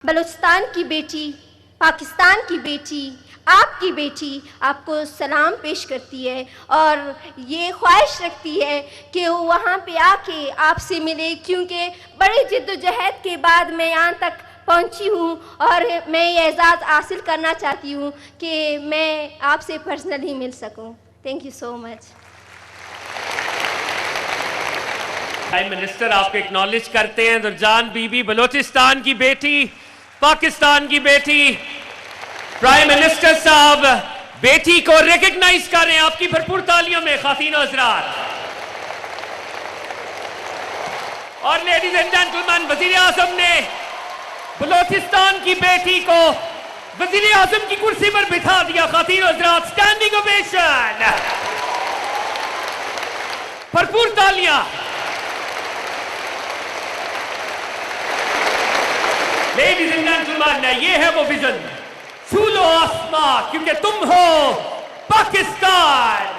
बलूचिस्तान की बेटी, पाकिस्तान की बेटी, आपकी बेटी आपको सलाम पेश करती है और ये ख्वाहिश रखती है कि वो वहाँ पे आके आपसे मिले, क्योंकि बड़ी जिद्दोजहद के बाद मैं यहाँ तक पहुँची हूँ और मैं ये एजाज़ हासिल करना चाहती हूँ कि मैं आपसे पर्सनली मिल सकूँ। Thank you so much. Prime minister आपको एक्नॉलेज करते हैं। दुरजान बीबी बलोचिस्तान की बेटी, पाकिस्तान की बेटी। प्राइम मिनिस्टर साहब बेटी को रिकॉग्नाइज कर रहे हैं आपकी भरपूर तालियों में खातीन और हज़रात। और लेडीज एंड जेंटलमैन, वजीर आजम ने बलोचिस्तान की बेटी को वजीर आजम की कुर्सी पर बिठा दिया। खातीन और हज़रात, स्टैंडिंग ओवेशन, भरपूर तालियां। लेडीज एंड जेंटलमैन, ये है वो विजन, छू लो आसमां क्योंकि तुम हो पाकिस्तान।